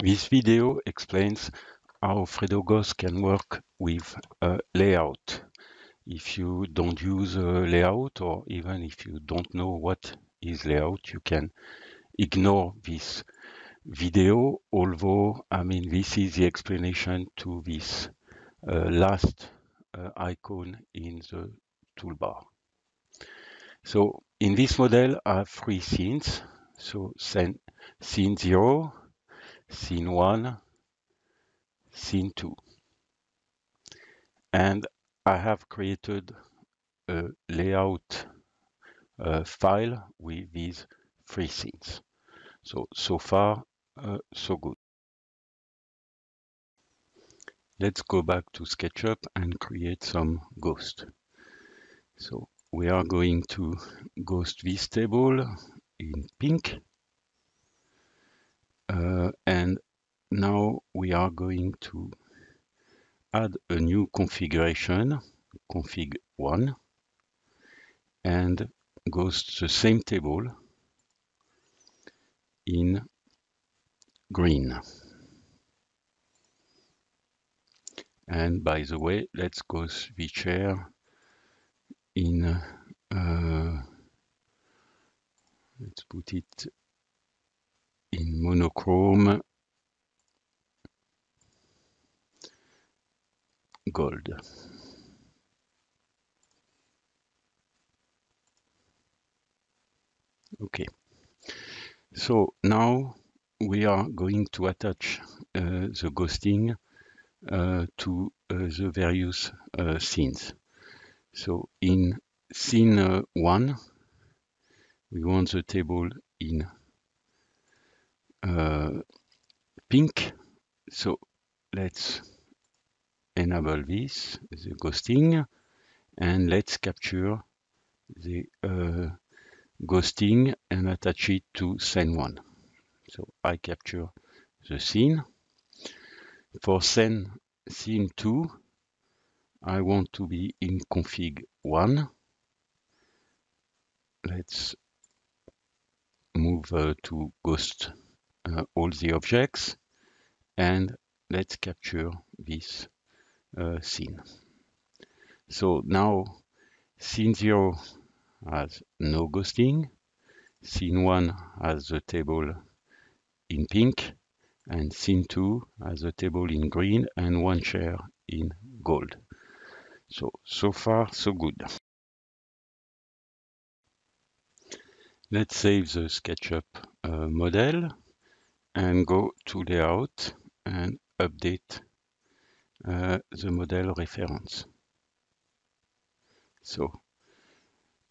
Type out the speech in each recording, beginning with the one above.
This video explains how FredoGhost can work with layout. If you don't use layout, or even if you don't know what is layout, you can ignore this video, although this is the explanation to this last icon in the toolbar. So in this model, I have three scenes. So scene 0, scene 1, scene 2. And I have created a layout file with these three scenes. So far, so good. Let's go back to SketchUp and create some ghost. So we are going to ghost this table in pink. And now we are going to add a new configuration, config 1, and ghost the same table in green. And by the way, let's ghost the chair in, let's put it in monochrome gold. Okay, so now we are going to attach the ghosting to the various scenes. So in scene 1, we want the table in pink. So let's enable this, the ghosting, and let's capture the ghosting and attach it to scene 1. So I capture the scene. For scene 2, I want to be in config 1. Let's move to ghost all the objects, and let's capture this scene. So now scene 0 has no ghosting, scene 1 has the table in pink, and scene 2 has a table in green and one chair in gold. So far, so good. Let's save the SketchUp model and go to layout and update the model reference. So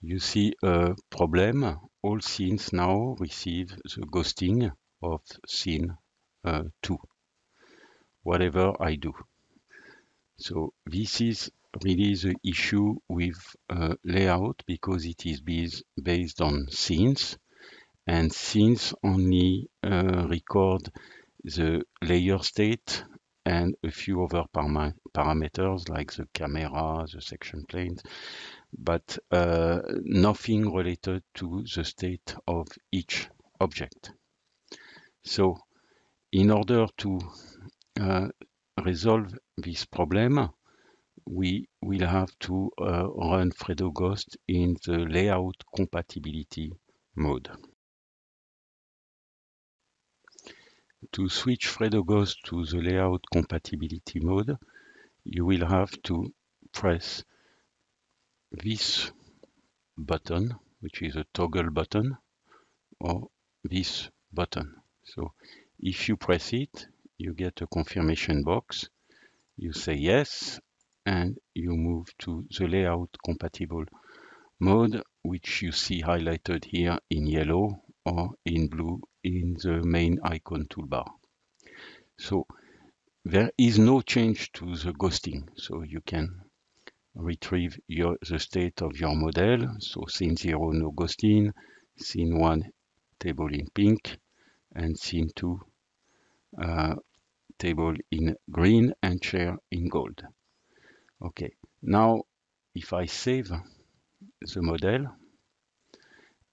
you see a problem. All scenes now receive the ghosting of scene 2, whatever I do. So this is really the issue with layout, because it is based on scenes, and scenes only record the layer state and a few other parameters like the camera, the section planes, but nothing related to the state of each object. So in order to resolve this problem, we will have to run FredoGhost in the layout compatibility mode. To switch FredoGhost to the layout compatibility mode, you will have to press this button, which is a toggle button, or this button. So if you press it, you get a confirmation box. You say yes, and you move to the layout compatible mode, which you see highlighted here in yellow or in blue in the main icon toolbar. So there is no change to the ghosting, so you can retrieve the state of your model. So scene 0, no ghosting, scene 1, table in pink, and scene 2, table in green and chair in gold. Okay, now if I save the model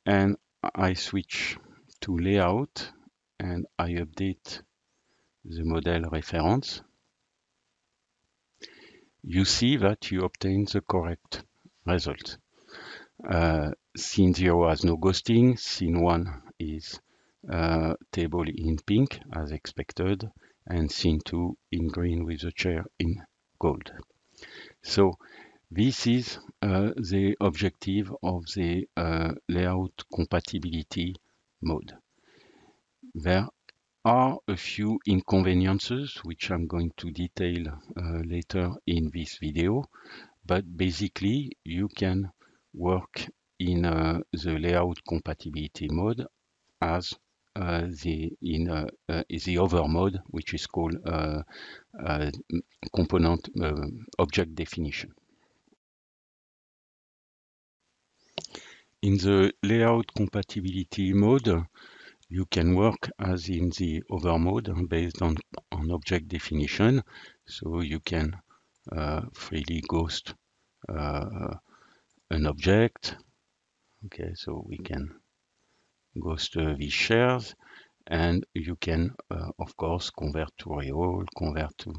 and I switch to layout and I update the model reference, you see that you obtain the correct result. Scene 0 has no ghosting, scene 1 is table in pink as expected, and scene 2 in green with the chair in gold. So this is the objective of the layout compatibility mode. There are a few inconveniences which I'm going to detail later in this video, but basically you can work in the layout compatibility mode as the other mode, which is called component object definition. In the layout compatibility mode, you can work as in the other mode based on object definition. So you can freely ghost an object. Okay, so we can ghost these shares, and you can, of course, convert to real, convert to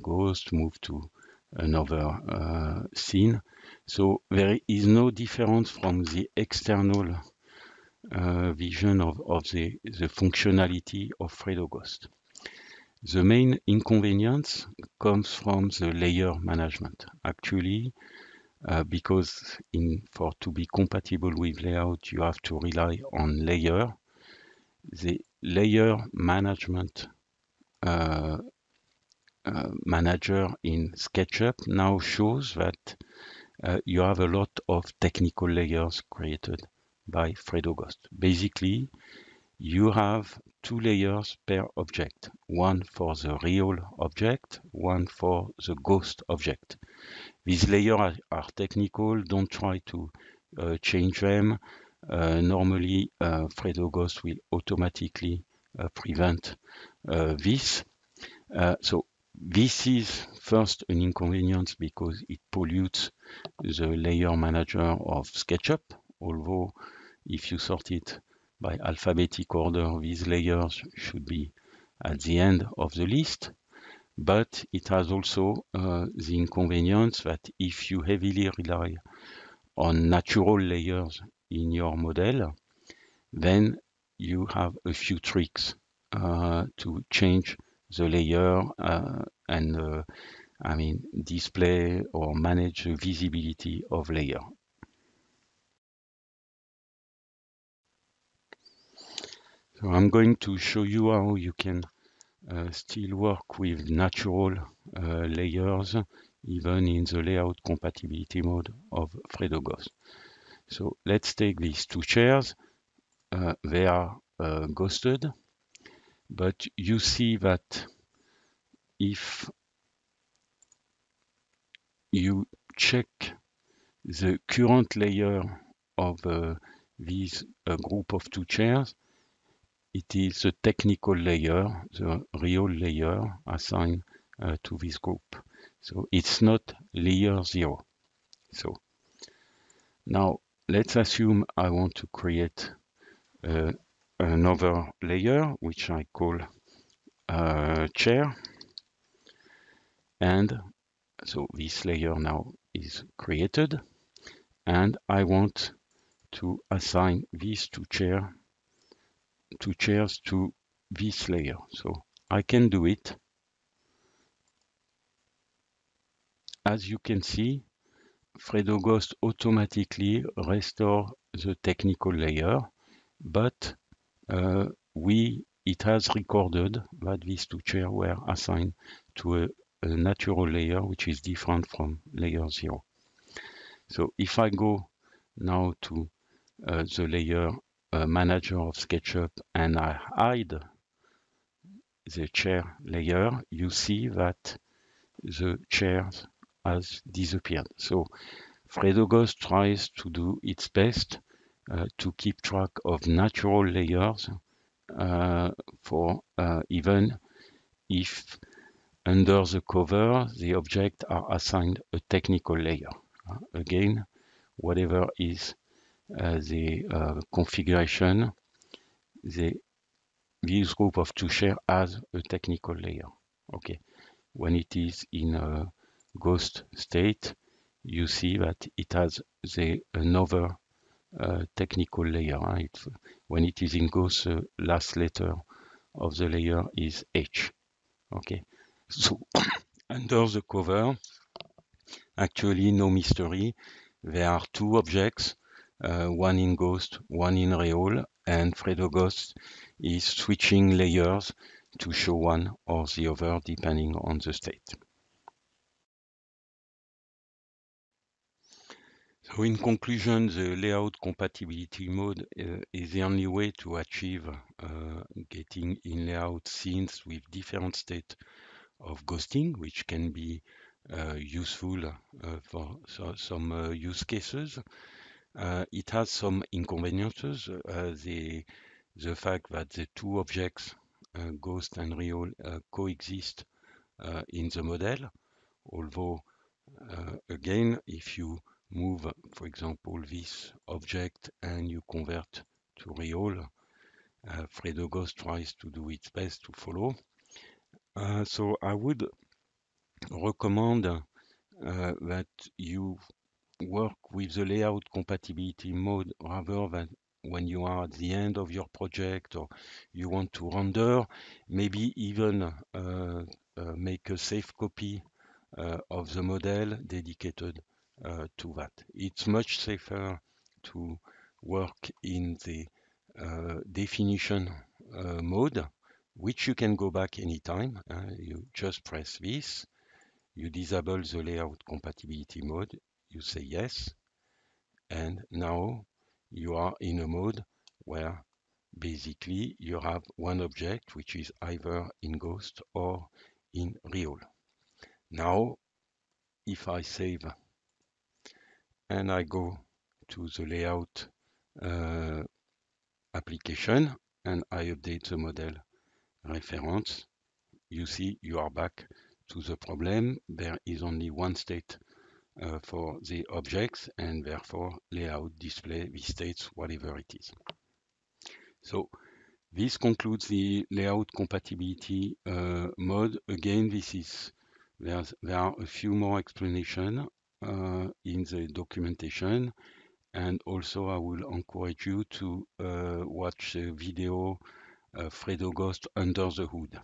ghost, move to another scene. So there is no difference from the external vision of the functionality of FredoGhost. The main inconvenience comes from the layer management. Actually, because to be compatible with layout, you have to rely on layer. The layer management manager in SketchUp now shows that you have a lot of technical layers created by FredoGhost. Basically, you have 2 layers per object, one for the real object, one for the ghost object. These layers are technical, don't try to change them. Normally, FredoGhost will automatically prevent this. So this is first an inconvenience because it pollutes the layer manager of SketchUp, although if you sort it by alphabetic order, these layers should be at the end of the list. But it has also the inconvenience that if you heavily rely on natural layers in your model, then you have a few tricks to change the layer and display or manage the visibility of layer. So I'm going to show you how you can still work with natural layers even in the layout compatibility mode of FredoGhost. So let's take these 2 chairs. They are ghosted, but you see that if you check the current layer of this group of 2 chairs, it is the technical layer, the real layer assigned to this group. So it's not layer 0. So now let's assume I want to create another layer, which I call chair. And so this layer now is created. And I want to assign these 2 chairs to this layer. So I can do it. As you can see, FredoGhost automatically restores the technical layer, but it has recorded that these 2 chairs were assigned to a natural layer, which is different from layer 0. So if I go now to the layer manager of SketchUp and I hide the chair layer, you see that the chair has disappeared. So FredoGhost tries to do its best to keep track of natural layers for even if under the cover the objects are assigned a technical layer. Again, whatever is the configuration, they this group of two share has a technical layer. Okay, when it is in a ghost state, you see that it has another technical layer. When it is in ghost, the last letter of the layer is H. Okay, so under the cover, actually no mystery. There are two objects, one in ghost, one in real, and FredoGhost is switching layers to show one or the other depending on the state. So in conclusion, the layout compatibility mode is the only way to achieve getting in layout scenes with different states of ghosting, which can be useful for some use cases. It has some inconveniences. The fact that the two objects, ghost and real, coexist in the model, although again, if you move, for example, this object and you convert to real, FredoGhost tries to do its best to follow. So I would recommend that you work with the layout compatibility mode rather than when you are at the end of your project or you want to render, maybe even make a safe copy of the model dedicated to that. It's much safer to work in the definition mode, which you can go back anytime. You just press this, you disable the layout compatibility mode, you say yes, and now you are in a mode where basically you have one object which is either in ghost or in real. Now, if I save and I go to the layout application and I update the model reference, you see you are back to the problem. There is only one state for the objects, and therefore layout display the states whatever it is. So this concludes the layout compatibility mode. Again, there are a few more explanations in the documentation, and also I will encourage you to watch the video FredoGhost Under the Hood.